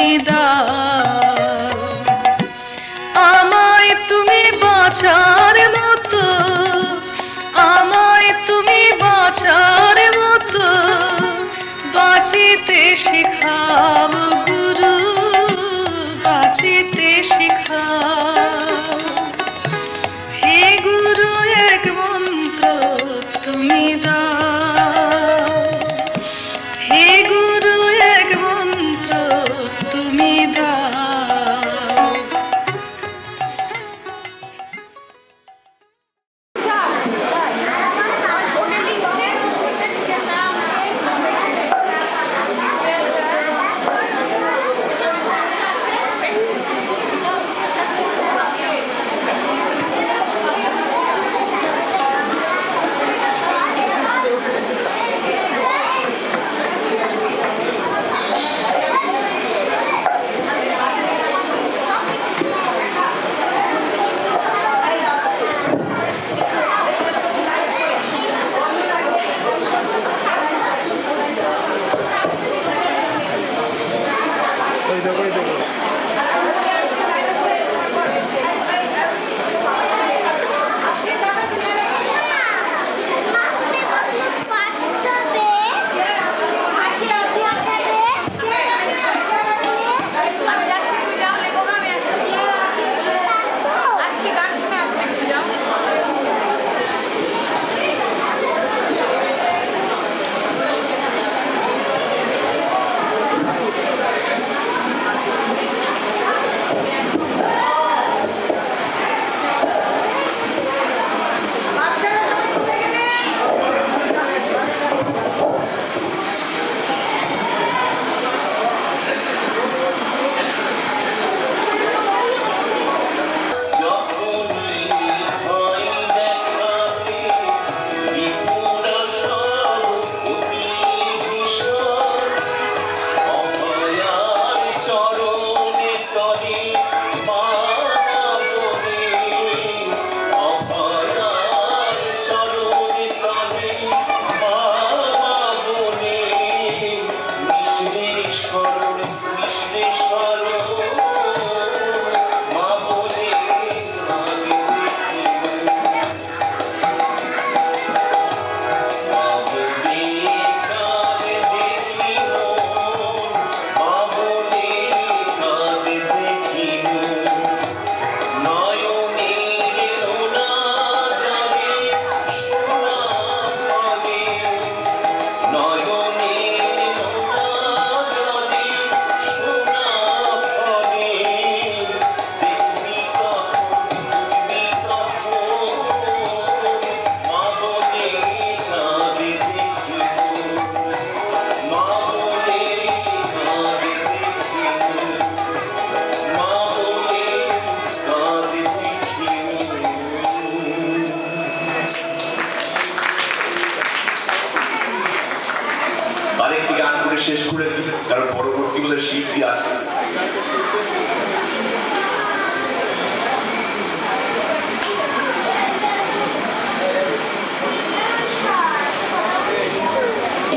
তুমি দাও, আমায় তুমি বাঁচার মতো, আমায় তুমি বাঁচার মতো বাঁচিতে শেখাও গুরু, বাঁচিতে শেখাও। হে গুরু এক মন্ত্র তুমি দাও, হে গুরু এক মন্ত্র তুমি দাও। শেষ করে কারণ পরবর্তী বলে শিল্পী আছে।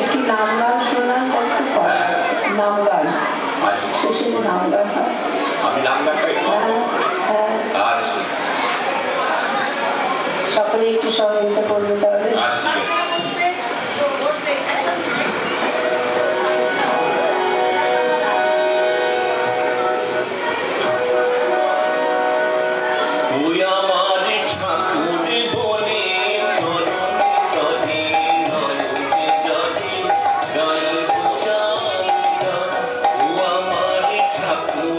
একটি নাম গান শোনার নাম গান শেষে নাম গান আমি নাম গানটাই আর সকলে একটু সহযোগিতা করবে তাহলে। ঠাকুর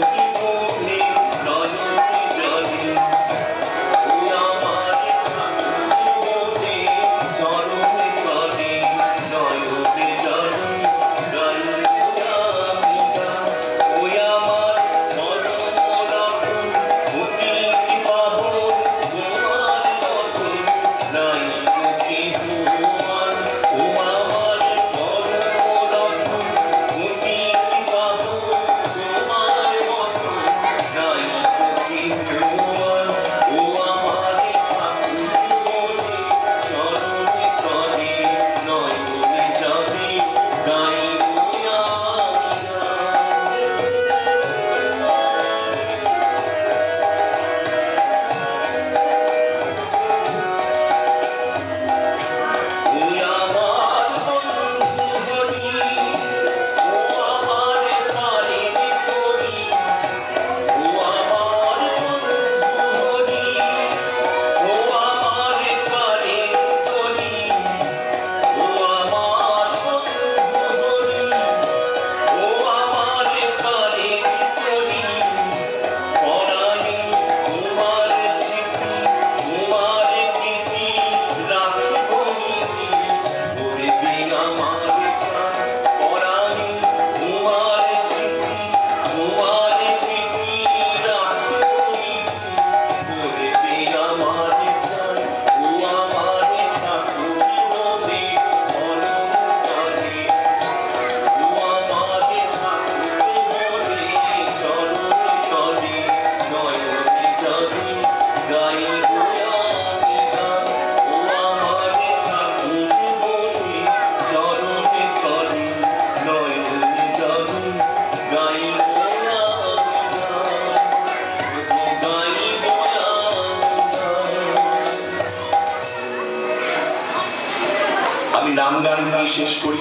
আমি নাম গান গাই শেষ করি,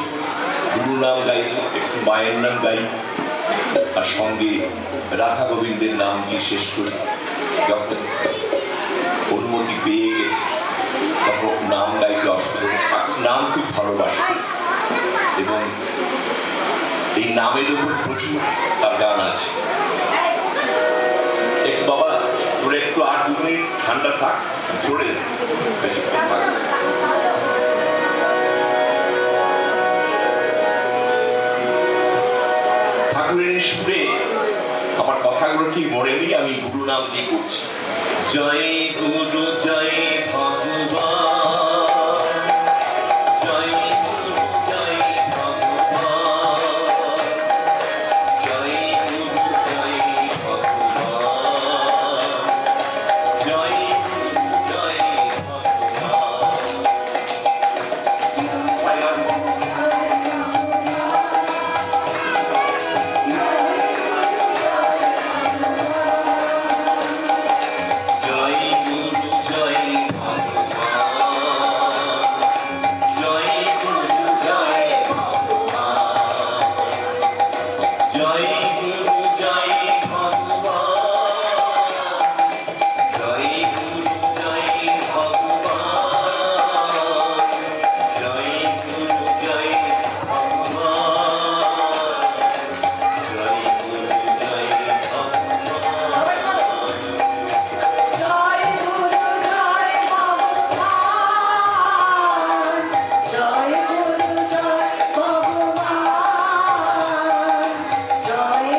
গুরু নাম গাই, একটু মায়ের নাম গাই, আর সঙ্গে রাধা গোবিন্দের নাম দিয়ে শেষ করি। যখন অনুমতি পেয়ে গেছে তখন নাম গাইতে অসুবিধা, নাম খুব ভালোবাসি এবং এই নামের উপর প্রচুর তার গান আছে। একটু বাবা তোরা একটু আর 2 মিনিট ঠান্ডা থাক, জোরে বেশিক্ষণ থাক। ঠাকুরের সুরে আমার কথাগুলো ঠিক মনে নেই, আমি গুরু নাম দিয়ে করছি। জয় গুরু জয় ভগবান, জয় গুরু জয় ভগবান, জয় গুরু জয় ভগবান, জয় গুরু জয় ভগবান। জয়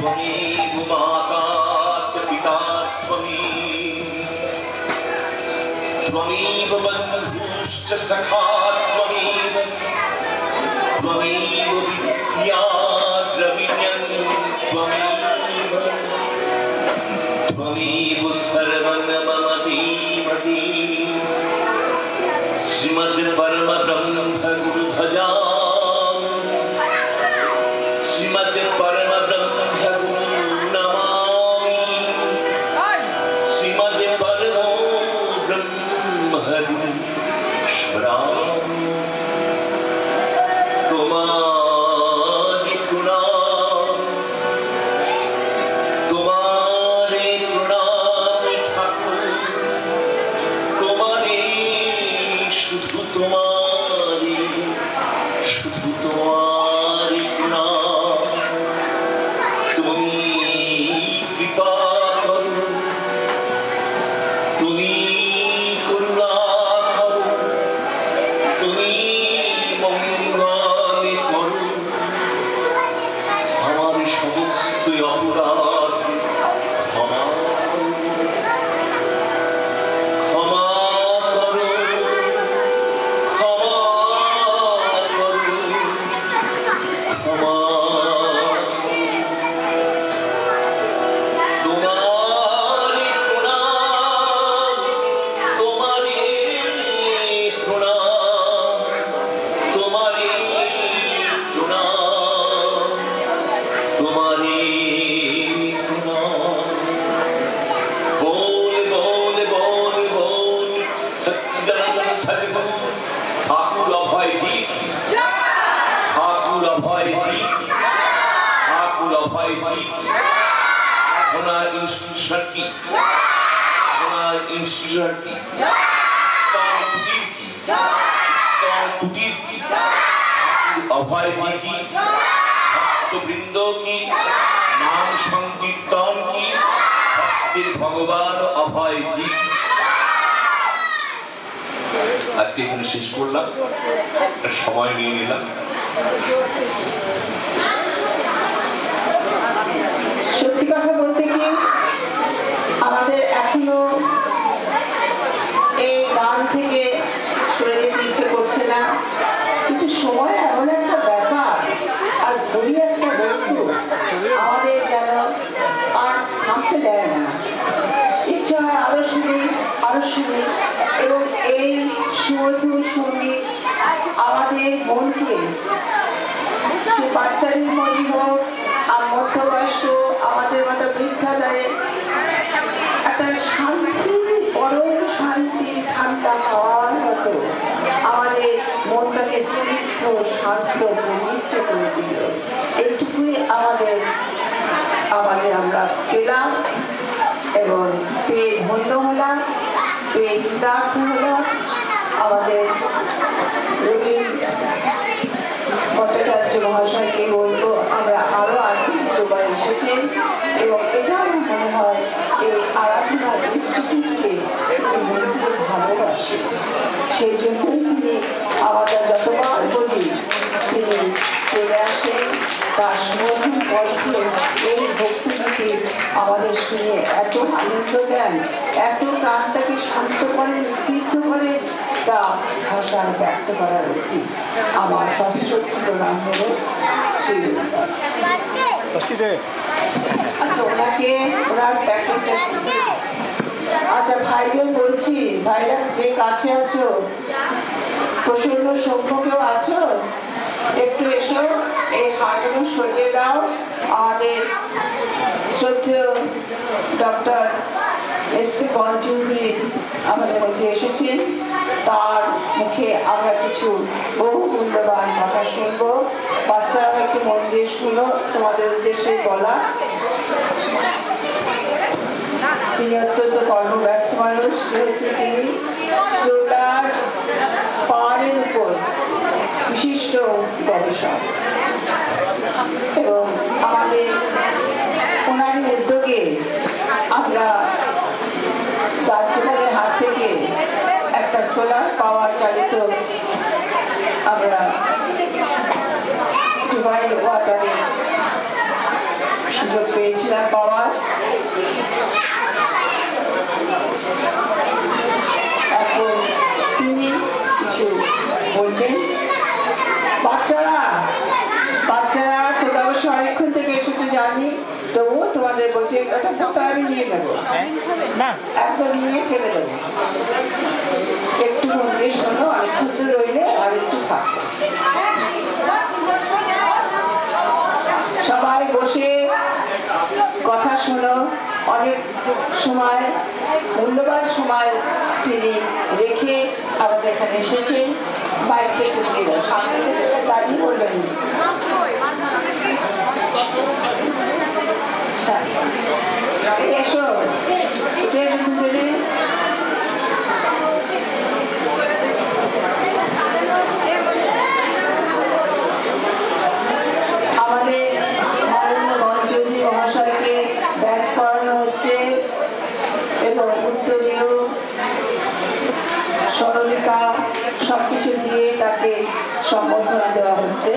त्वमेव माता च पिता त्वमेव बन्धुश्च सखा त्वमेव विद्या द्रविण्यं त्वमेव सर्वं मम धीमहि श्रीमद्परमब्रह्म गुरुध्वजा श्रीमद्परमब्रह्म गुरु नमामि श्रीमद्परमो ब्रह्म स्मरामि तुम्हारी प्रणाम ठाकुर तुम्हारी शुद्ध तुम्हारी प्रणाम তুমি কৃপা করো তুমি করুণা করো তুমি মঙ্গল করো আমার সমস্ত অপরাধ ক্ষমা ক্ষমা করো ক্ষমা করো ক্ষমা তোমারি প্রণাম তোমারি প্রণাম তোমারি প্রণাম তোমারি প্রণাম बोल बोल बोल बोल सच्चिदानंद सद्गुरु ठाकुर अभय जी ठाकुर अभय जी ठाकुर अभय जी আপনার ইনস্টিটিউশন কি আপনার ইনস্টিটিউশন কি अभय जी की भक्तवृंद की नाम संकीर्तन की भक्तिर भगवान अभय जी আজকে এখানে শেষ করলাম একটা সময় নিয়ে নিলাম সত্যি কথা বলতে কি আমাদের এখনো এই গান থেকে সরে যেতে ইচ্ছে করছে না কিন্তু সময় এমন একটা ব্যাপার আর ঘড়ি একটা বস্তু আমাদের যেন আর থামতে দেয় না ইচ্ছে হয় আরো শুনি এবং এই সুমধুর সঙ্গীত আমাদের মনকে সে বাচ্চাদের মনে হোক আর মধ্যবয়স্ক আমাদের মতো বৃদ্ধাদের একটা শান্তি পরম শান্তি ঠান্ডা হওয়ার মতো আমাদের মনটাকে স্নিগ্ধ শান্ত পবিত্র করে দিল এইটুকুই আমাদের আমরা পেলাম এবং পেয়ে ধন্য হলাম পেয়ে কৃতার্থ হলাম আমাদের রবীন্দ্র ভট্টাচার্য মহাশয়কে বলবো আমরা আরো আর্থিকবার এসেছেন এবং এটাও মনে হয় এই আরাধনা ইনস্টিটিউটকে ভালোবাসে সেই জন্যই তিনি আমাদের যতবার বলি তিনি চলে আসেন তার সুমধুর কণ্ঠে এই ভক্তিগীতি আমাদের শুনে এত আনন্দ দেন এত প্রাণটাকে শান্ত করেন স্নিগ্ধ করেন তা ভাষায় ব্যক্ত করার অতি আমার সশ্রদ্ধ নাম হলো আচ্ছা ওনাকে ওনার আচ্ছা ভাইদের বলছি ভাইরা যে কাছে আছো প্রসন্ন সভ্যকেও আছো একটু এসো এই হাতগুলো সরিয়ে দাও আমাদের শ্রদ্ধেয় ডক্টর এস.কে. পল চৌধুরী আমাদের মধ্যে এসেছেন তার মুখে আমরা কিছু বহু মূল্যবান কথা শুনবো বাচ্চারা একটু মন দিয়ে শুনো তোমাদের উদ্দেশ্যে বলা তিনি অত্যন্ত কর্মব্যস্ত মানুষ যেহেতু তিনি সোলার পাওয়ারের উপর বিশিষ্ট গবেষক এবং আমাদের ওনার উদ্যোগে আমরা রাজ্যপালের হাত থেকে একটা সোলার পাওয়ার চালিত আমরা দুবাই ওয়াটারে সুযোগ পেয়ে তোমাদের বলছি একটা ফটো আমি নিয়ে নেবো, একদম নিয়ে ফেলে দেবো। একটু মন্দির শোনো, অনেকক্ষণ তো রইলে আর একটু থাকো। সবাই বসে কথা শোনো। অনেক সময়, মূল্যবান সময় তিনি রেখে আমাদের এখানে এসেছেন। বাইরে একটু দিয়ে দাও, সামনে থেকে দাঁড়িয়ে বলবেন। এসো, উঠে এসো দুজনে। আমাদের মাননীয় মঞ্চজি মহাশয়কে ব্যাচ করানো হচ্ছে এবং উত্তরীয় স্মরণিকা সবকিছু দিয়ে তাকে সম্বর্ধনা দেওয়া হচ্ছে।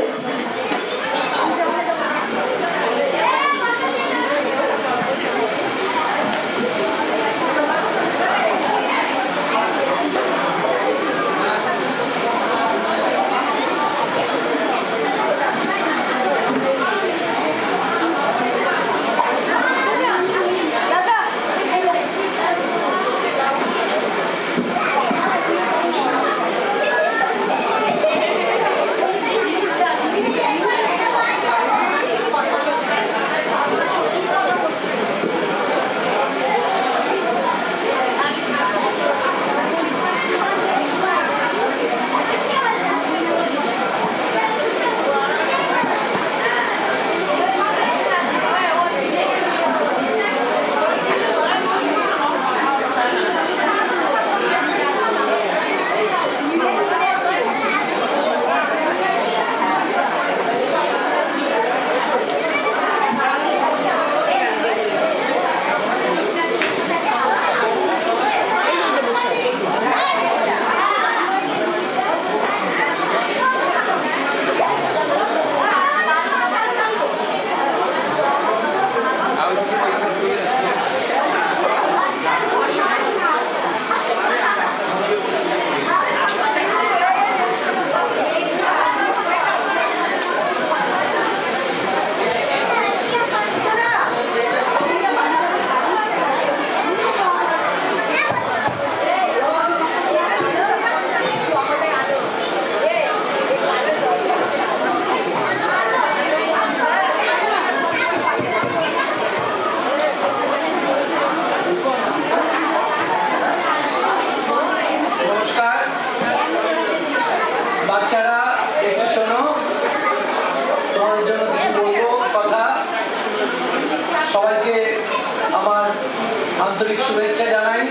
আন্তরিক শুভেচ্ছা জানাই।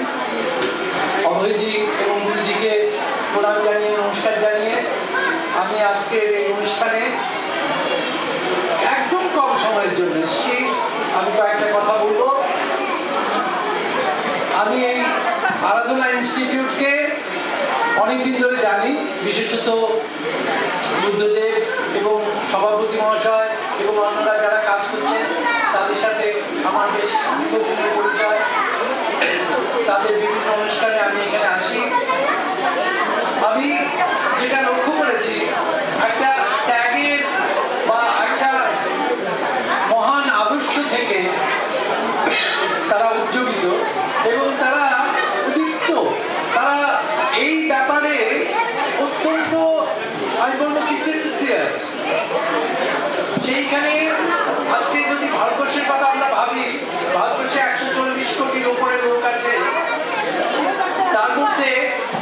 অভয়জি এবং গুরুজিকে প্রণাম জানিয়ে, নমস্কার জানিয়ে আমি আজকের এই অনুষ্ঠানে একদম কম সময়ের জন্য এসেছি। আমি কয়েকটা কথা বলবো। আমি এই আরাধনা ইনস্টিটিউটকে অনেকদিন ধরে জানি, বিশেষত বুদ্ধদেব এবং সভাপতি মহাশয় এবং অন্যরা যারা কাজ করছেন তাদের সাথে আমার বেশ দীর্ঘদিনের পরিচয়। তাদের বিভিন্ন অনুষ্ঠানে আমি এখানে আসি। আমি যেটা লক্ষ্য করেছি, একটা ত্যাগের বা একটা মহান আদর্শ থেকে তারা উজ্জীবিত এবং তারা উদ্দীপ্ত। তারা এই ব্যাপারে অত্যন্ত, আমি বলবো কি, সিনসিয়ার। সেইখানে আজকে যদি ভারতবর্ষের কথা আমরা ভাবি, ভারতবর্ষে 140 কোটির উপরে লোক আছে, তার মধ্যে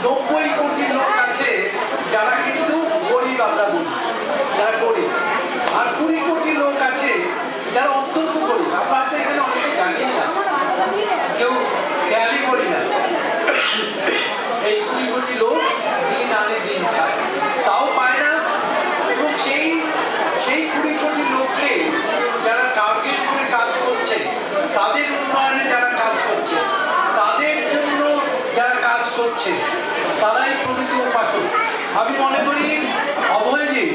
90 কোটি লোক আছে যারা কিন্তু গরিব, আমরা বলি যারা গরিব, আর 20 কোটি লোক আছে যারা অত্যন্ত গরিব। আমরা তো এখানে অনেকে জানি না, কেউ খেয়ালই করি না। এই 20 কোটি লোক দিন আনে দিন খায়, তাও পায় না। এবং সেই 20 কোটি লোককে যারা টার্গেট করে কাজ করছে, তাদের উন্নয়নে যারা কাজ করছে, তাদের জন্য যারা কাজ করছে, তারাই প্রকৃত উপাসক। আমি মনে করি অভয়জি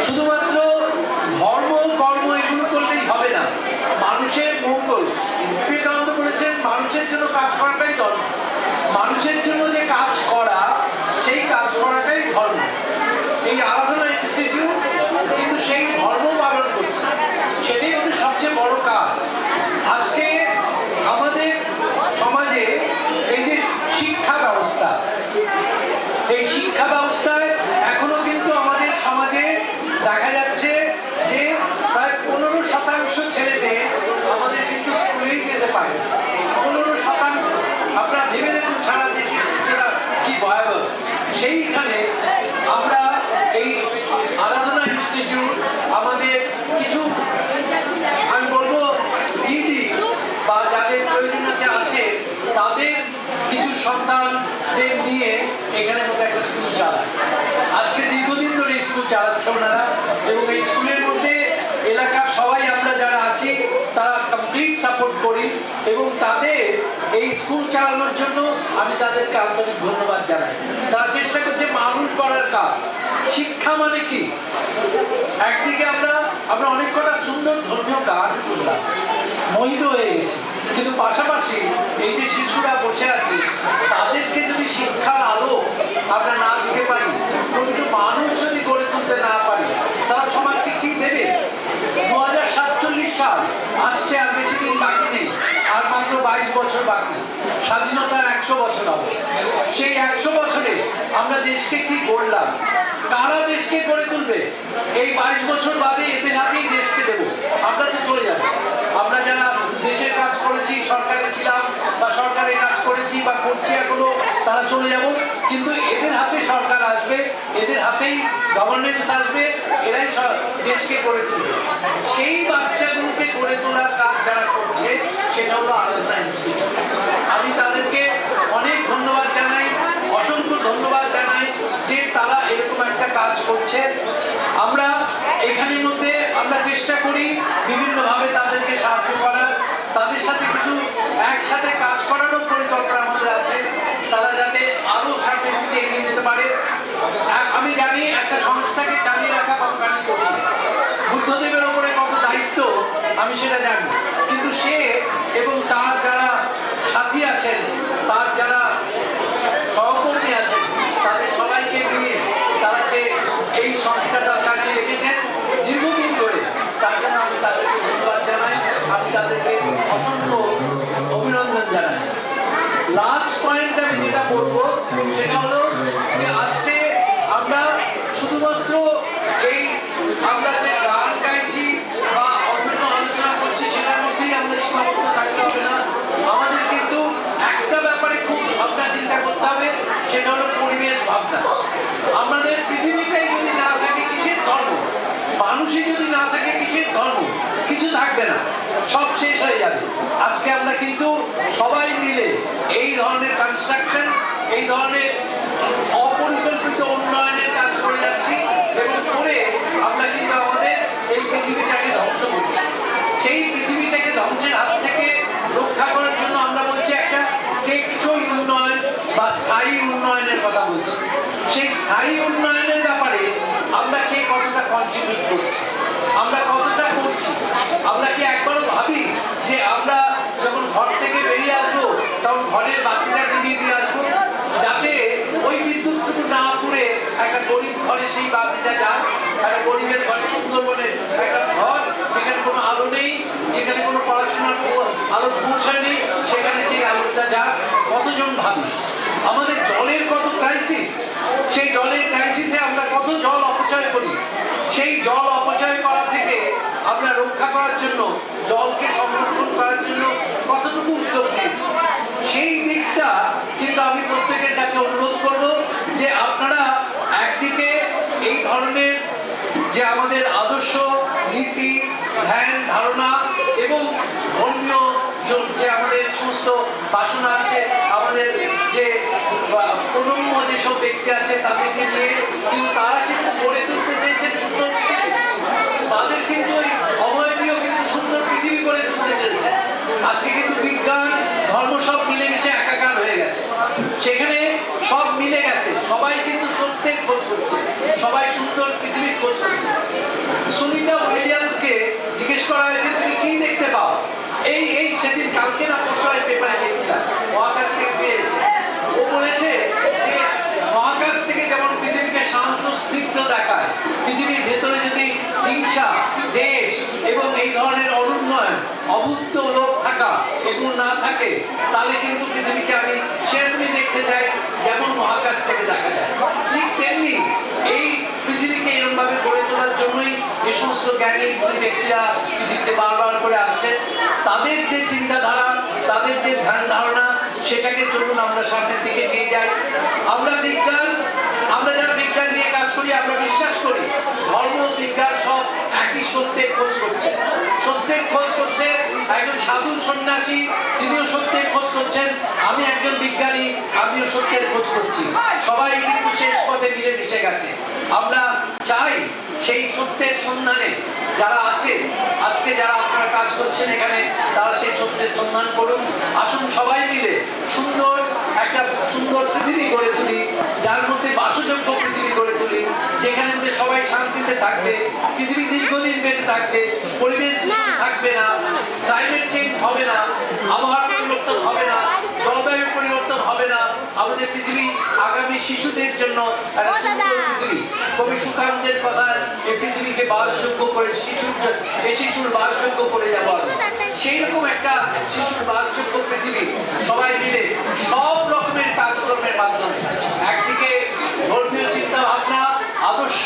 শুধুমাত্র ধর্ম কর্ম এগুলো করলেই হবে না, মানুষের মঙ্গল। বিবেকানন্দ বলেছেন মানুষের জন্য কাজ করাটাই ধর্ম। মানুষের জন্য যে কাজ করা, সেই কাজ করাটাই ধর্ম। এই আরাধনা ইনস্টিটিউট কিন্তু সেই ধর্ম পালন করছে, সেটাই ওদের সবচেয়ে বড় কাজ। কিছু আমি বলবো ইডি বা যাদের প্রয়োজনীয়তা আছে তাদের কিছু সন্তানদের নিয়ে এখানে মধ্যে একটা স্কুল চালায়। আজকে দীর্ঘদিন ধরে স্কুল চালাচ্ছে ওনারা, এবং এই স্কুলের মধ্যে এলাকার সবাই আমরা যারা আছি তারা কমপ্লিট সাপোর্ট করি, এবং তাদের এই স্কুল চালানোর জন্য আমি তাদেরকে আন্তরিক ধন্যবাদ জানাই। তারা চেষ্টা করছে মানুষ গড়ার কাজ। শিক্ষা মানে কি? একদিকে আমরা অনেক কটা সুন্দর ধর্মীয় গান শুনলাম, মোহিত হয়ে গেছি, কিন্তু পাশাপাশি এই যে শিশুরা বসে আছে তাদেরকে যদি শিক্ষার আলো আমরা না দিতে পারি, প্রকৃত মানুষ যদি গড়ে তুলতে না পারি, তারা সমাজকে কি দেবে? 2047 সাল আসছে, আর বেশি দিন বাকি নেই, আর মাত্র 22 বছর বাকি। স্বাধীনতার 100 বছর হবে। সেই 100 বছরে আমরা দেশকে কি গড়লাম? কারা দেশকে গড়ে তুলবে? এই 22 বছর বাদে এদের হাতেই দেশকে দেব। আমরা তো চলে যাবো। আমরা যারা দেশের কাজ করেছি, সরকারে ছিলাম বা সরকারে কাজ করেছি বা করছি এখনো, তারা চলে যাব, কিন্তু এদের হাতে সরকার আসবে, এদের হাতেই গভর্নেন্স আসবে, এরাই দেশকে গড়ে তুলবে। সেই বাচ্চাগুলোকে গড়ে তোলার কাজ যারা করছে সেটা হলো আরাধনা ইনস্টিটিউট। আমি তাদেরকে অনেক ধন্যবাদ জানাই, অসংখ্য ধন্যবাদ জানাই যে তারা এরকম একটা কাজ করছে। আমরা এখানের মধ্যে আমরা চেষ্টা করি বিভিন্নভাবে তাদেরকে সাহায্য করার, তাদের সাথে কিছু একসাথে কাজ করারও পরিকল্পনা আমাদের আছে, তারা যাতে আরো সামনের দিকে এগিয়ে যেতে পারে। আমি জানি একটা সংস্থাকে চালিয়ে রাখা কতখানি কঠিন, বুদ্ধদেবের ওপরে কত দায়িত্ব আমি সেটা জানি, কিন্তু সে এবং তার যারা সাথী আছেন, তার যারা সহকর্মী আছেন, তাদের সবাইকে নিয়ে তারা যে এই সংস্থাটা চালিয়ে রেখেছেন দীর্ঘদিন ধরে, তার জন্য আমি তাদেরকে ধন্যবাদ জানাই, আমি তাদেরকে অসংখ্য অভিনন্দন জানাই। লাস্ট পয়েন্ট আমি যেটা বলবো সেটা হলো যে আজকে আমরা শুধুমাত্র এই আমরা যে গান গাইছি বা অন্য আলোচনা করছি সেটার মধ্যেই আমাদের সীমাবদ্ধ থাকতে হবে না। আমাদের কিন্তু একটা ব্যাপারে খুব ভাবনা চিন্তা করতে হবে, সেটা হলো পরিবেশ ভাবনা। আমাদের পৃথিবীটাই যদি না থাকে কিসের ধর্ম, মানুষই যদি না থাকে কিসের ধর্ম, কিছু থাকবে না, সব শেষ হয়ে যাবে। আজকে আমরা কিন্তু সবাই মিলে এই ধরনের কনস্ট্রাকশন, এই ধরনের অপরিকল্পিত উন্নয়নের কাজ করে যাচ্ছি, এবং করে আমরা কিন্তু আমাদের এই পৃথিবীটাকে ধ্বংস করছি। সেই পৃথিবীটাকে ধ্বংসের হাত থেকে রক্ষা করার জন্য আমরা বলছি একটা টেকসই উন্নয়ন বা স্থায়ী উন্নয়নের কথা বলছি। সেই স্থায়ী উন্নয়নের ব্যাপারে আমরা কে কতটা কন্ট্রিবিউট করছি, আমরা কতটা করছি? আমরা কি একবারও ভাবি যে আমরা যখন ঘর থেকে বেরিয়ে আসবো তখন ঘরের বাতিটা নিভিয়ে দিয়ে আসবো, যাতে ওই বিদ্যুৎটুকু না পুড়ে একটা গরিব ঘরে সেই বাতিটা যান, একটা গরিবের ঘরে, সুন্দরবনের একটা ঘর যেখানে কোনো আলো নেই, যেখানে কোনো পড়াশোনার আলো পৌঁছায়নি, সেখানে সেই আলোটা যাক। কতজন ভাবি? আমাদের জলের কত ক্রাইসিস, সেই জলের ক্রাইসিসে আমরা কত জল অপচয় করি। সেই জল অপচয় করা থেকে আমরা রক্ষা করার জন্য, জলকে সংরক্ষণ করার জন্য কতটুকু উদ্যোগ নিয়েছি, সেই দিকটা কিন্তু আমি প্রত্যেকের কাছে অনুরোধ করব যে আপনারা একদিকে এই ধরনের যে আমাদের আদর্শ, নীতি, ধ্যান, ধারণা এবং ধর্মীয় যে আমাদের সমস্ত বাসনা আছে, আমাদের যে প্রণম্য যেসব ব্যক্তি আছে তাদেরকে নিয়ে, কিন্তু তারা কিন্তু গড়ে তুলতে চেয়েছেন সুন্দর পৃথিবী। তাদের কিন্তু ওই অভয় দিয়েও কিন্তু সুন্দর পৃথিবী গড়ে তুলতে চেয়েছে। আজকে কিন্তু বিজ্ঞান, ধর্ম সব মিলে মিশে একাকার হয়ে গেছে, সেখানে সব মিলে গেছে, সবাই কিন্তু সত্যের খোঁজ করছে, সবাই সুন্দর পৃথিবীর খোঁজ করছে। সুনিতা উইলিয়ামসকে জিজ্ঞেস করা হয়েছে তুমি কি দেখতে পাও? এই সেদিন কালকে না পরশু পেপারে দেখছিলাম, মহাকাশ থেকে পেয়েছে। ও বলেছে যে মহাকাশ থেকে যেমন পৃথিবীকে শান্ত স্নিগ্ধ দেখায়, পৃথিবীর ভেতরে যদি হিংসা, দেশ এবং এই ধরনের অনুন্নয়ন, অভুক্ত লোক থাকা এগুলো না থাকে, তাহলে কিন্তু পৃথিবীকে আমি সেরকমই দেখতে চাই যেমন মহাকাশ থেকে দেখা যায়। ঠিক তেমনি এই পৃথিবীকে এরকম ভাবে গড়ে তোলার জন্যই যে সমস্ত জ্ঞানী ব্যক্তিরা পৃথিবীতে বারবার করে আসছেন, তাদের যে চিন্তাধারা, তাদের যে ধ্যান ধারণা, সেটাকে চলুন আমরা সামনের দিকে নিয়ে যাই। আমরা যারা বিজ্ঞান নিয়ে কাজ কাজ করি আমরা বিশ্বাস করি ধর্ম বিজ্ঞান সব একই সত্যের খোঁজ করছে, সত্যের খোঁজ করছে। একজন সাধু সন্ন্যাসী তিনিও সত্যের খোঁজ করছেন, আমি একজন বিজ্ঞানী আমিও সত্যের খোঁজ করছি। সবাই কিন্তু শেষ পথে মিলে মিশে গেছে। আমরা চাই সেই সত্যের সন্ধানে যারা আছে, আজকে যারা আপনারা কাজ করছেন এখানে, তারা সেই সত্যের সন্ধান করুন। আসুন সবাই মিলে সুন্দর একটা সুন্দর পৃথিবী গড়ে তুলি, যার মধ্যে বাসযোগ্য পৃথিবী গড়ে তুলি, যেখানে মধ্যে সবাই শান্তিতে থাকবে, পৃথিবী দীর্ঘদিন বেঁচে থাকবে, পরিবেশ দূষণ থাকবে না, ক্লাইমেট চেঞ্জ হবে না, আবহাওয়া পরিবর্তন হবে না, জলবায়ু পরিবর্তন হবে না। আমাদের পৃথিবী আগামী শিশুদের জন্য একটা সুন্দর পৃথিবী। কবি সুকান্তের কথায় এই পৃথিবীকে বাসযোগ্য করে শিশুর বাসযোগ্য করে যাবো। সেই রকম একটা শিশুর বাসযোগ্য পৃথিবী সবাই মিলে সব রকমের কাজকর্মের মাধ্যমে, একদিকে ধর্মীয় চিন্তা ভাবনা, আদর্শ,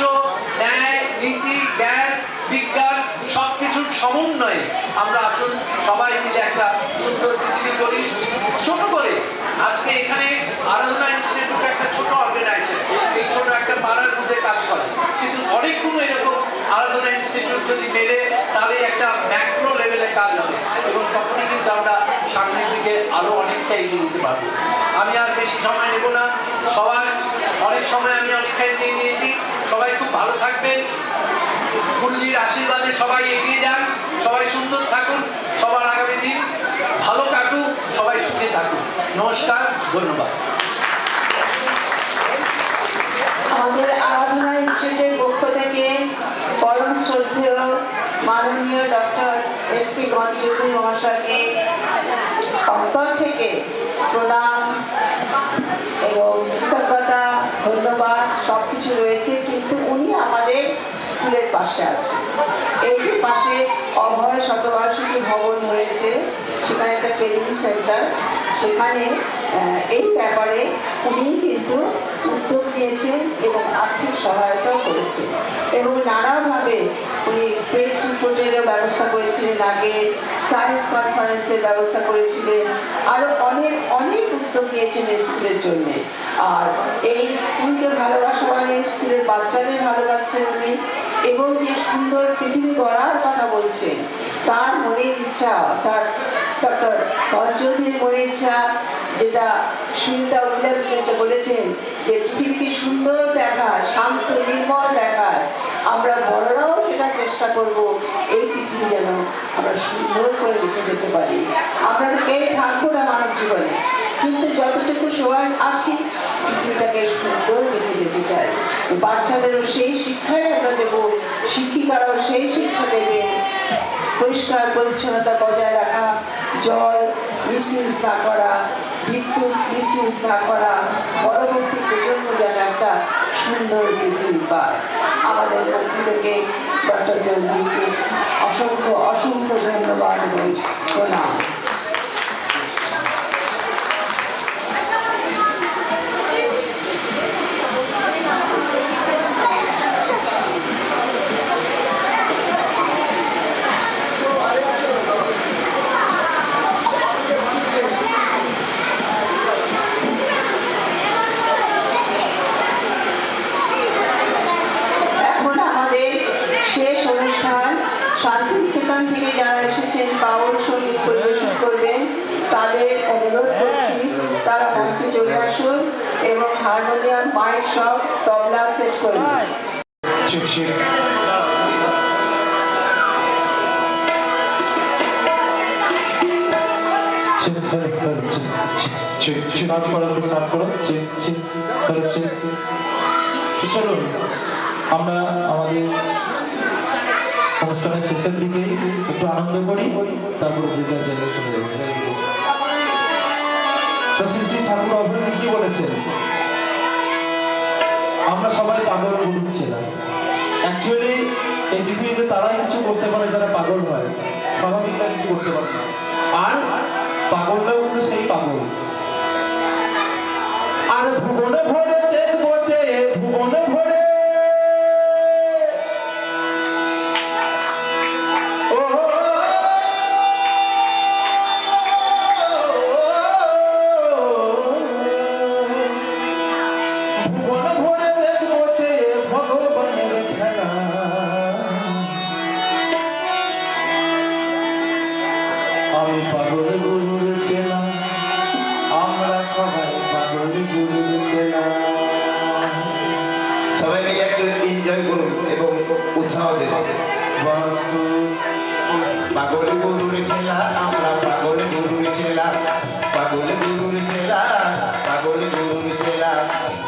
ন্যায়, নীতি, জ্ঞান, বিজ্ঞান সবকিছুর সমন্বয়ে আমরা আসুন সবাই মিলে একটা সুন্দর পৃথিবী করি। ছোট করে আজকে এখানে আরাধনা ইনস্টিটিউট একটা ছোট অর্গানাইজেশন, এই ছোট একটা পাড়ার মধ্যে কাজ করে, কিন্তু অনেকগুলো এরকম আরাধনা ইনস্টিটিউট যদি মেলে তাহলে একটা ম্যাক্রো লেভেলে কাজ হবে, এবং তখনই কিন্তু আমরা সামনের দিকে আরো অনেকটা এগিয়ে দিতে পারবো। আমি আর বেশি সময় নেব না, সবার অনেক সময় আমি অনেকটাই নিয়ে নিয়েছি। সবাই খুব ভালো থাকবেন, গুরুজির আশীর্বাদে সবাই এগিয়ে যান, সবাই সুন্দর থাকুন, সবার আগামী দিন ভালো কাটুক, সবাই সুখে থাকুন। নমস্কার, ধন্যবাদ। আমাদের আরাধনা ইনস্টিটিউটের পক্ষ থেকে পরম শ্রদ্ধেয় মাননীয় ডক্টর এস.পি. গণচৌধুরী মহাশয়কে অন্তর থেকে প্রণাম এবং কৃতজ্ঞতা, ধন্যবাদ সবকিছু রয়েছে। কিন্তু উনি আমাদের স্কুলের পাশে আছে, এই যে পাশে অভয় শতবার্ষিকী ভবন রয়েছে, সেখানে একটা ট্রেনিং সেন্টার, সেখানে এই ব্যাপারে উনি কিন্তু উদ্যোগ নিয়েছেন এবং আর্থিক সহায়তাও করেছেন, এবং নানাভাবে উনি প্রেস রিপোর্টেরও ব্যবস্থা করেছিলেন, আগে সায়েন্স কনফারেন্সের ব্যবস্থা করেছিলেন, আরো অনেক অনেক উদ্যোগ নিয়েছেন এই স্কুলের জন্য। আর এই স্কুলকে ভালোবাসা মানে স্কুলের বাচ্চাদের ভালোবাসছেন উনি, এবং যে সুন্দর পৃথিবী গড়ার কথা বলছেন, তার মনের ইচ্ছা, তার ডক্টর গণচৌধুরীর মনের ইচ্ছা, যেটা সুনিতা উল্লেখ বলেছেন যে পৃথিবীকে সুন্দর দেখায়, শান্ত নির্মল দেখায়, আমরা বড়রাও সেটা চেষ্টা করব এই পৃথিবী যেন আমরা সুন্দর করে রেখে যেতে পারি। আমরা কে থাকবো না মানব জীবনে, কিন্তু যতটুকু সময় আছি পৃথিবীটাকে সুন্দর রেখে যেতে চাই। বাচ্চাদেরও সেই শিক্ষাই আমরা দেবো, শিক্ষিকারাও সেই শিক্ষা দেবেন, পরিষ্কার পরিচ্ছন্নতা বজায় রাখা, জল মিসইউজ না করা, বিদ্যুৎ মিসইউজ না করা, পরবর্তী প্রজন্ম যেন একটা সুন্দর পৃথিবী পায়। আমাদের পক্ষ থেকে ডক্টর চৌধুরীকে অসংখ্য অসংখ্য ধন্যবাদ এবং প্রণাম। শান্তিনিকেতন থেকে যারা এসেছেন বাউল সঙ্গীত পরিবেশন করবেন, তাদের অনুরোধ করছি তারা মঞ্চে চলে আসুন এবং হারমোনিয়াম, মাইক সব তবলা সেট করবেন। চলুন আমরা আমাদের অনুষ্ঠানের শেষের দিকে একটু আনন্দ করি, তারপরে যে যার জায়গায় চলে যাবো। তো শ্রী শ্রী ঠাকুর অভয় কি বলেছেন, আমরা সবাই পাগল বলছিলাম। অ্যাকচুয়ালি এই পৃথিবীতে তারাই কিছু করতে পারে যারা পাগল হয়, স্বাভাবিকরা কিছু করতে পারে না। আর পাগলটাও কিন্তু সেই পাগল। আর ভুবনে ভরে দেখবো যে ভুবনে ভরে পাগল গুরুর খেলা আমরা পাগল গুরুর খেলা পাগল গুরুর খেলা পাগল গুরুর খেলা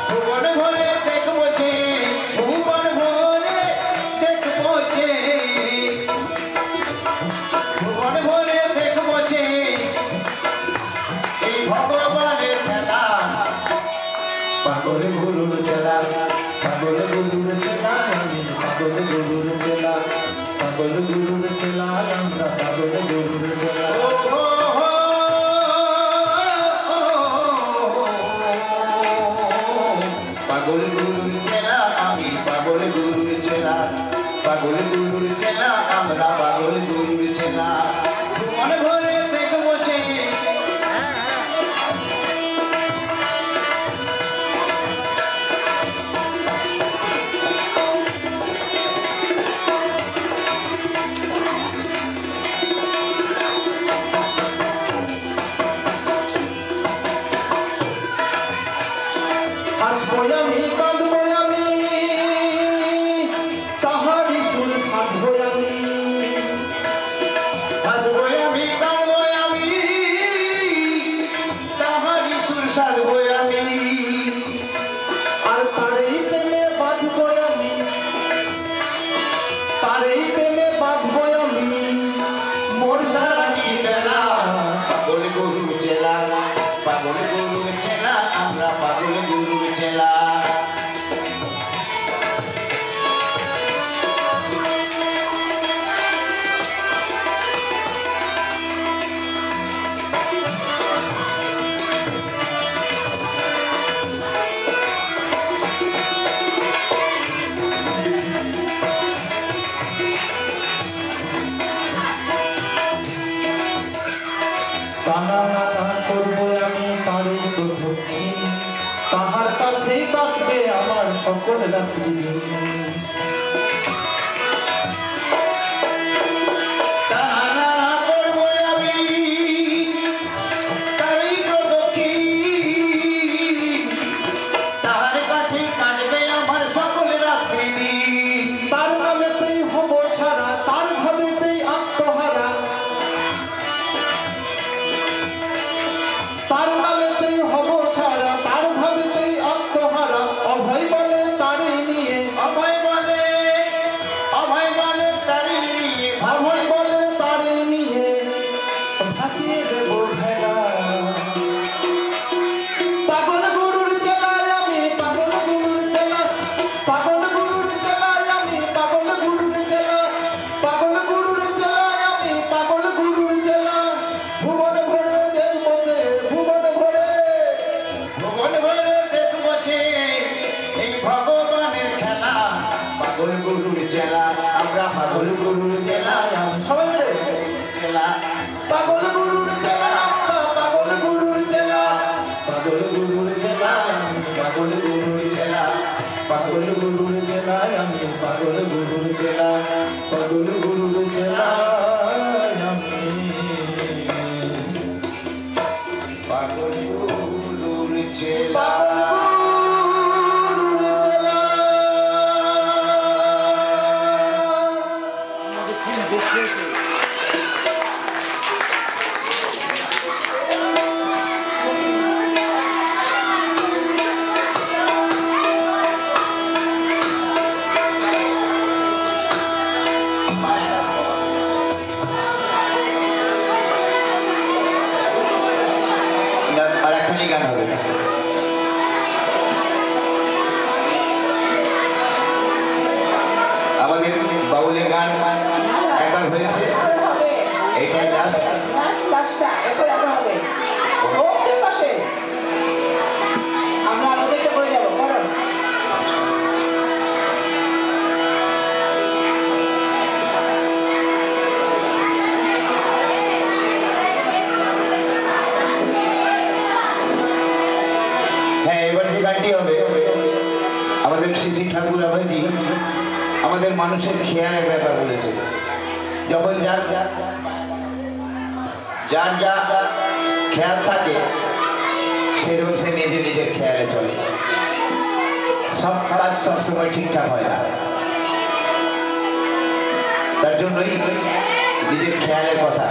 ভুবন ভরে দেখবো যে ভুবন ভরে দেখবো যে ভুবন ভরে দেখবো যে এই ভগবানের খেলা পাগল গুরুর খেলা পাগল গুরুর খেলা আমি পাগল গুরুর খেলা পাগল গুরুর খেলা আমরা পাগল গুরুর খেলা পাগল গুরুর খেলা আমি পাগল গুরুর খেলা পাগল গুরুর খেলা আমরা পাগল গুরুর খেলা মনে ভরে দেখবো যে হাসবো আমি কাঁদবো আমি তাহারি সুর সাধবো আমি হাসবো আমি কাঁদবো আমি তাহারি সুর সাধবো আমি আর তারেই প্রেমে বাঁধবো আমি তারেই প্রেমে বাঁধবো আমি মোর সারাটি বেলা পাগল গরু জেলা পাগল গরু খেলা আমরা পাগল গরু খেলা কান্না করবো আমি তারই তো ভক্তি তাহার কাছে কাটবে আমার সকল রাত্রি তাহারা করবো আমি তারই প্রদক্ষি তাহার কাছে কাটবে আমার সকল রাত্রি তার নামেতেই হব সারা তার ভাবেতেই আত্মহারা তার নামেতেই হব সারা তার ভাবেতেই আত্মহারা অভয় বলে তারে নিয়ে অভয় বলে তারি নিয়ে অভয় বলে তারে নিয়ে ভাসিয়ে দেব ভেলা পাগল গুরুর চেলায় আমি পাগল গুরুর চেলা পাগল গুরুর চেলায় আমি পাগল গুরুর চেলা পাগল গুরুর চেলায় আমি পাগল গুরুর চেলা ভুবন ভরে দেখবো যে ভুবন ভরে ভুবন ভরে দেখবো যে এই ভগবানের খেলা পাগল গুরুর জেলা আমরা পাগল গুরুর জেলা সবাই মিলে খেলা পাগল গুরুর চেলা আমরা পাগল গুরুর চেলা পাগল গুরুর জেলা পাগল গুরুর জেলা পাগল গুরুর চেলায় আমি পাগল গুরুর চেলা পাগল গুরুর চেলায় আমি পাগল গুরুর জেলা আর এখনই গান হবে আমাদের বাউলের গান একবার হয়েছে এইটাই লাস্ট লাস্টটা এখন হবে ওকে পাশে আমরা আমাদেরটা করে যাবো করো হ্যাঁ এবার যে গানটি হবে আমাদের শ্রী ঠাকুর আবাজি আমাদের মানুষের খেয়ালের ব্যাপার বলেছে যখন যার যার যা খেয়াল থাকে সেরকম সে নিজের খেয়ালে চলে সব কাজ সবসময় ঠিকঠাক হয় না তার জন্যই নিজের খেয়ালের কথা।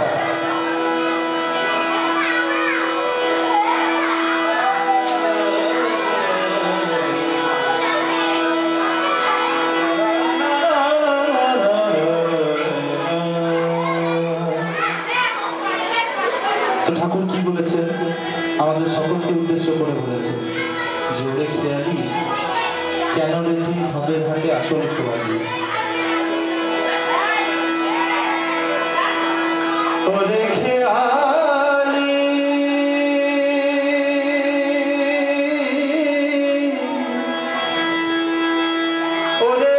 তো ঠাকুর কি বলেছেন? আমাদের সকলকে উদ্দেশ্য করে বলেছেন যে ওরে খেয়ালি কেন রে তুই হবে হাটে আসল খোয়ালি। ওরে খেয়ালি ওরে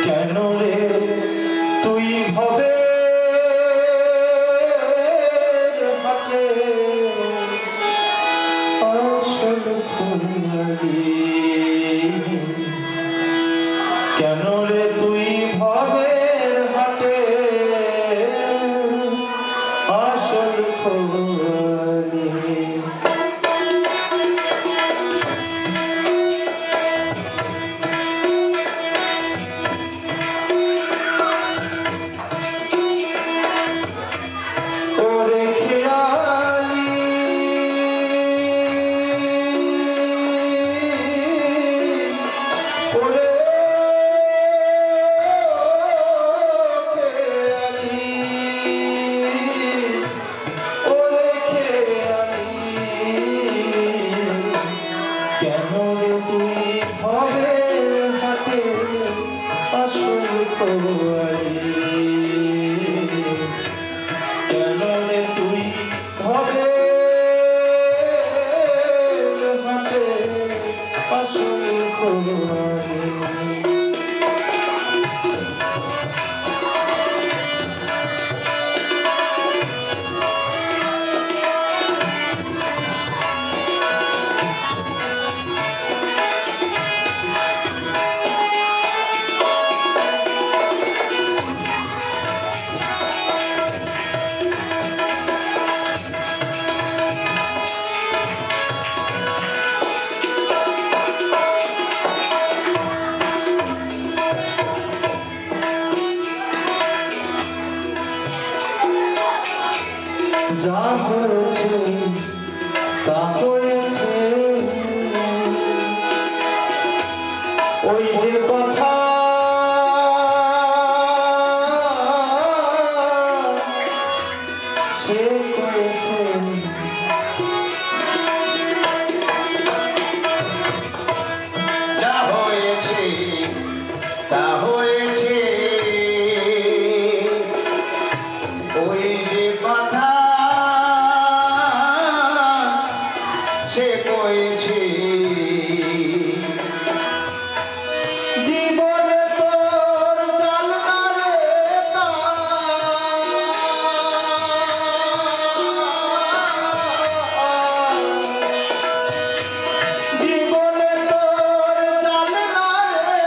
কেন রে তুই ভবে হাতে আসল খোয়ালি। কেন রে তুই ভবে হাতে আসল খোয়ালি। ওরে খেয়ালি ওরে খেয়ালি ওরে খেয়ালি কেন রে তুই হবে হাতে আসল খোয়ালি। কেন রে তুই হবে হাতে আসল খোয়ালি। যা হয়েছে তা হয়েছে, ওই যে কথা সে করেছে। যা হয়েছে তা হয়েছে, ওই যে কথা সে কয়েছে। জীবনে তোর জাল না রে জীবনে তোর জাল না রে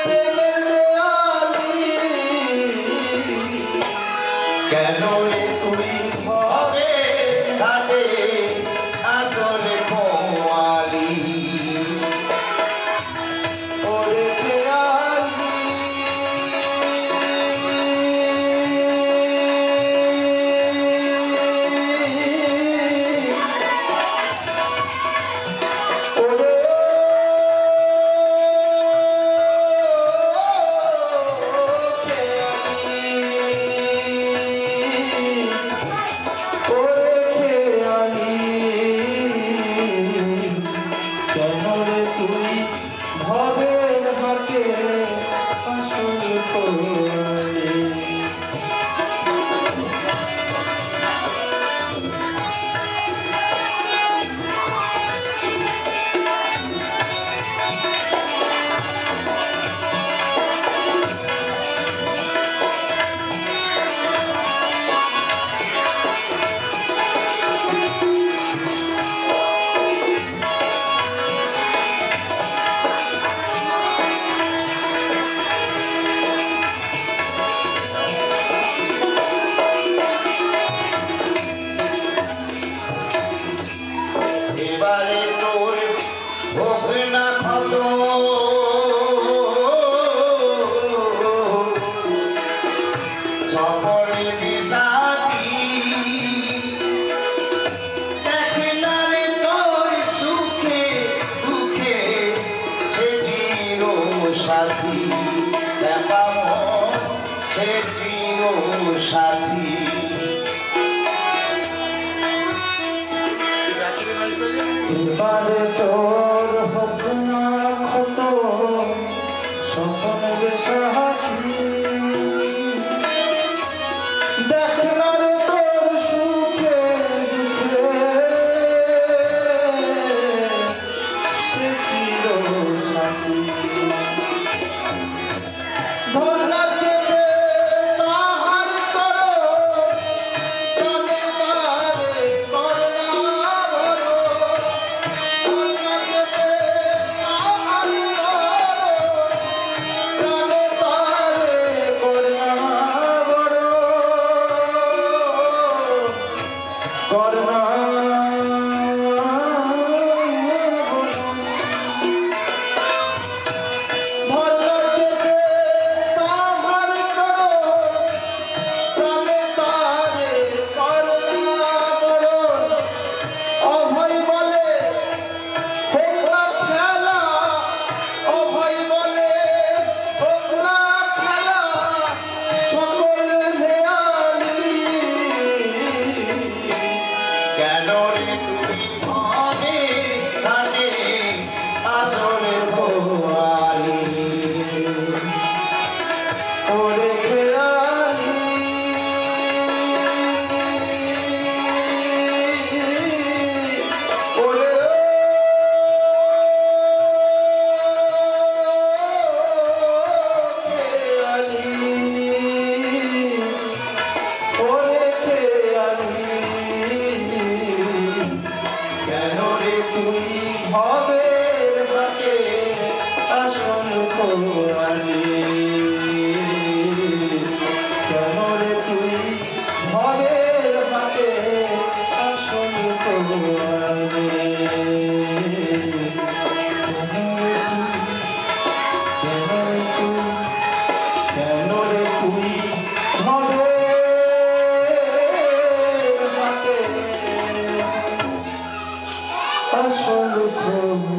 প্রেমের দেয়ালি। কেন রে তুই ভবে ঘাটে আসলে খোয়ালি। ওরে খেয়ালি ওরে ওরে খেয়ালি কেন রে তুই ভবের হাতে আসল খোয়ালি। সকলের সাথী দেখলাম তোর সুখে দুঃখে সে চির সাথী দেখাম সে চির সাথী এবারে তোর হোক না ক্ষত স্বপনের সাহায্যে দেখলাম তোর সুখে দুঃখে সে চির সাথী ধর্ণা চেপে তাহার করো প্রাণে তারে করুণা ভরো ধর্ণা চেপে তাহার করো প্রাণে তারে করুণা ভরো করুণা ধর্ণা চেপে তাহার করো প্রাণে তারে করুণা ভরো অভয় বলে হোক না খেলা অভয় বলে হোক না খেলা সকল হেয়ালি কেন রে তুই ধনে ধনে আসলে ভোয়ালি ওরে খেয়ালি ওরে ওরে খেয়ালি কেন রে তুই ভবের বাকে আসল কোয়ালি কেন রে তুই ভবের বাকে আসল কোয়ালি কেন রে তুই ভবের বাকে আসল কোয়ালি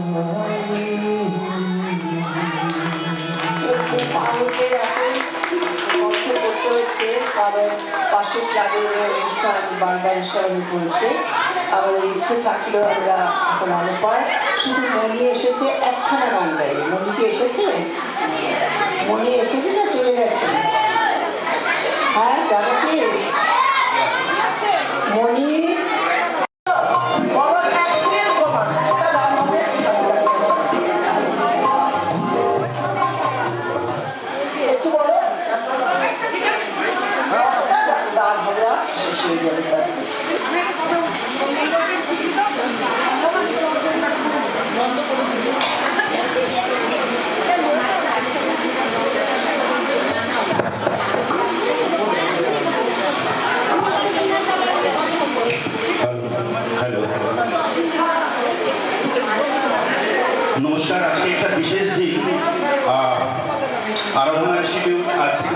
আমাদের এখন কষ্ট করতে হচ্ছে কারণ পাশের ক্লাবের অনুষ্ঠান বাংলা অনুষ্ঠান করেছে আমাদের ইচ্ছে থাকলেও আমরা এখন আলো পাই শুধু মনি এসেছে একখানা বাংলায় মনি কি এসেছে মনি এসেছে না চলে গেছে হ্যাঁ জানো কি মনি বাবা অ্যাক্সিডেন্ট কমান এটা দাম হবে একটু বলো দাম হবে আর শেষ হয়ে যাবে হ্যালো নমস্কার। আজকে একটা বিশেষ দিন আরাধনা ইনস্টিটিউট আজ থেকে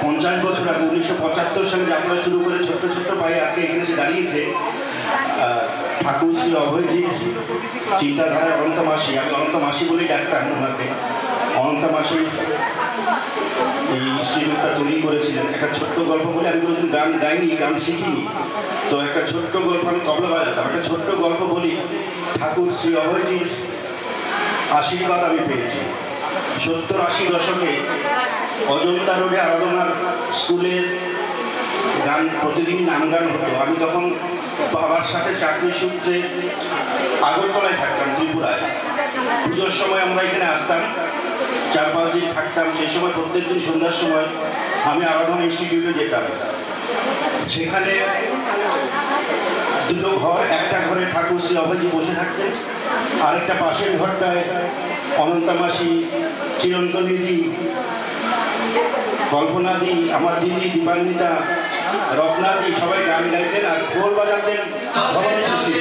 50 বছর আগে 1975 সালে যাত্রা শুরু করে ছোট্ট ছোট্ট ভাই আজকে এখানে এসে দাঁড়িয়েছে। ঠাকুর শ্রী অভয়জি চিন্তাধারায় অনন্ত মাসি, আমি অনন্ত মাসি বলেই ডাকতাম ওনাকে। অনন্ত মাসি এই ইনস্টিটিউটটা তৈরি করেছিলেন। একটা ছোট্ট গল্প বলে, আমি কোনোদিন গান গাইনি, গান শিখিনি, তো একটা ছোট্ট গল্প, আমি তবলা বাজাতাম, একটা ছোট্ট গল্প বলি। ঠাকুর শ্রী অভয়জির আশীর্বাদ আমি পেয়েছি 70-80 দশকে অজন্তা রোডে আরাধনার স্কুলের গান প্রতিদিন নাম গান হতো। আমি তখন বাবার সাথে চাকরির সূত্রে আগরতলায় থাকতাম, ত্রিপুরায়। পুজোর সময় আমরা এখানে আসতাম, 4-5 দিন থাকতাম। সেই সময় প্রত্যেকদিন সন্ধ্যার সময় আমি আরাধনা ইনস্টিটিউটে যেতাম। সেখানে দুটো ঘর, একটা ঘরে ঠাকুর শ্রী অভয়জি বসে থাকতেন, আরেকটা পাশের ঘরটায় অনন্তা মাসি, চিরন্তনী দি, কল্পনা দি, আমার দিদি দীপান্বিতা, রত্না দি সবাই গান গাইতেন আর খোল বাজাতেন ভবানী পিসি।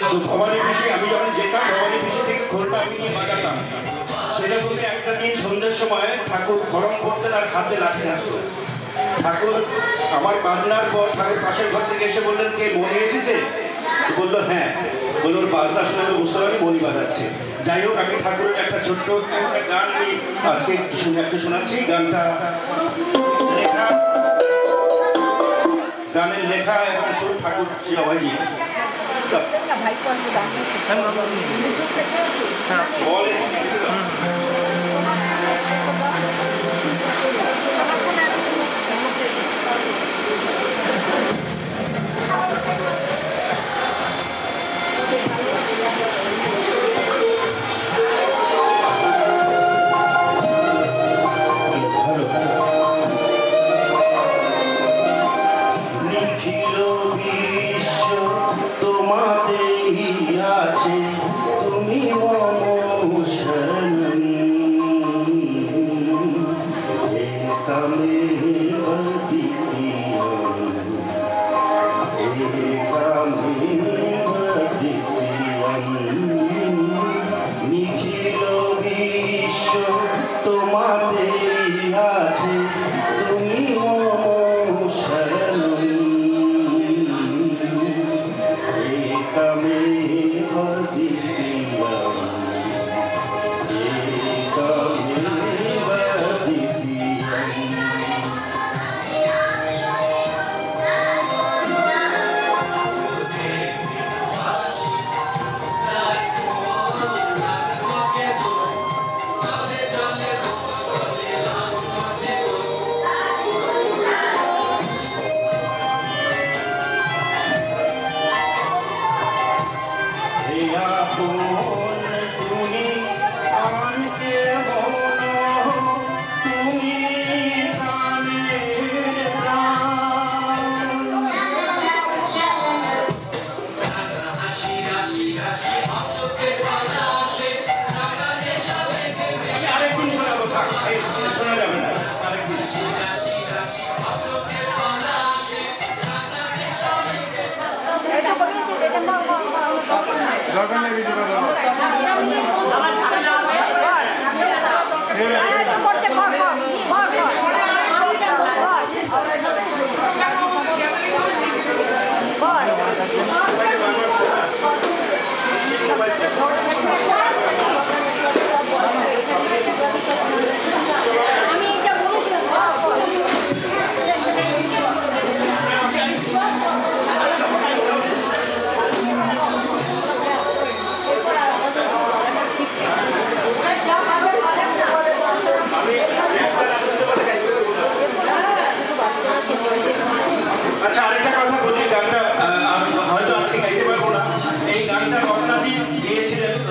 তো ভবানী পিসি, আমি যখন যেতাম ভবানী পিসি থেকে খোলটা আমি নিয়ে বাজাতাম। সেরকমই একটা দিন সন্ধ্যের সময় ঠাকুর খরম করতেন আর ঠাকুর আমার বাজনার পর ঠাকুর পাশের ঘর থেকে এসে বললেন, কে মনি এসেছে? বললো হ্যাঁ। বললো ওর বাজনা শুনে আমি বুঝতে পারি মনি বাজাচ্ছে। যাই হোক, আমি ঠাকুরের একটা ছোট্ট একটা গান আমি আজকে একটা শোনাচ্ছি। গানটা লেখা, গানের লেখা এবং সুর ঠাকুর শ্রী অভয়জি। বলে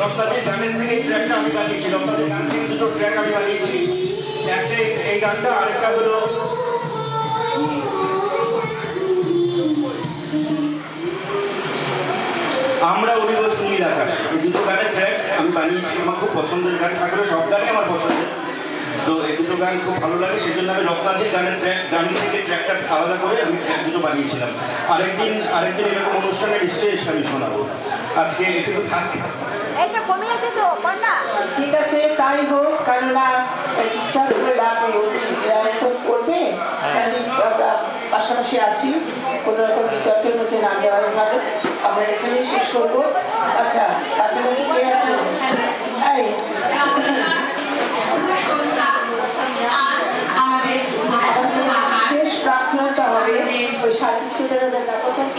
রপ্তাদের গানের থেকে এই ট্র্যাকটা আমি বানিয়েছি। রপ্তাদের গান থেকে দুটো ট্র্যাক আমি বানিয়েছি। একটা এই গানটা, আরেকটা হলো আমরা উড়িব সুনীল আকাশ। এই দুটো গানের ট্র্যাক আমি বানিয়েছি। আমার খুব পছন্দের গান, ঠাকুরের সব গানই আমার পছন্দের। তো এই দুটো গান খুব ভালো লাগে, সেই জন্য আমি রপ্তাদের গানের গান থেকে ট্র্যাকটা আলাদা করে আমি ট্র্যাক দুটো বানিয়েছিলাম। আরেকদিন এরকম অনুষ্ঠানে নিশ্চয়ই এসে আমি শোনাবো। আজকে একটু থাক। ঠিক আছে, তাই হোক, কেননা ডিস্টার্ব করে লাভ করবে। আমরা পাশাপাশি আছি, কোনো রকম বিতর্কের মধ্যে না যাওয়ার ভালো। আমরা এখানেই শেষ করবো। আচ্ছা, কাছাকাছি কে আছে? শেষ প্রার্থনাটা হবে ওই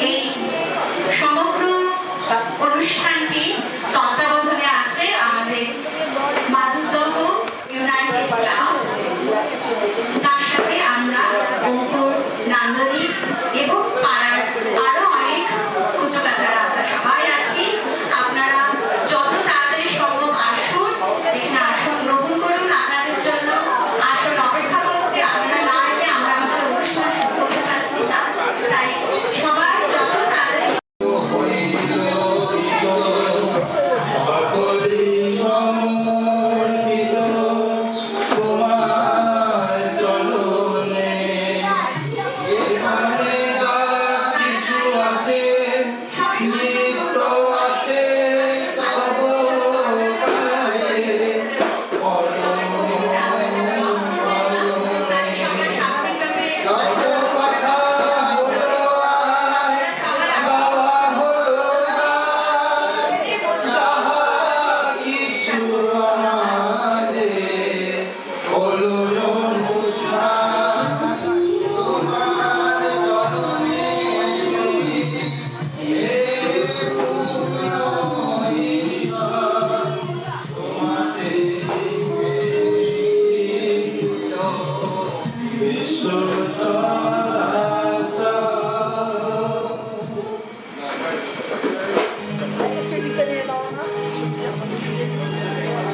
এই সমগ্র অনুষ্ঠানটি তত্ত্বাবধানে আছে আমাদের মাধুদহ ইউনাইটেড ক্লাব। তার সাথে আমরা অঙ্কুর নান্দনিক এবং পাড়ার আরো অনেক কুচকাচারা আমরা সবাই আছি। আপনারা যত তাড়াতাড়ি সম্ভব আসুন বেশ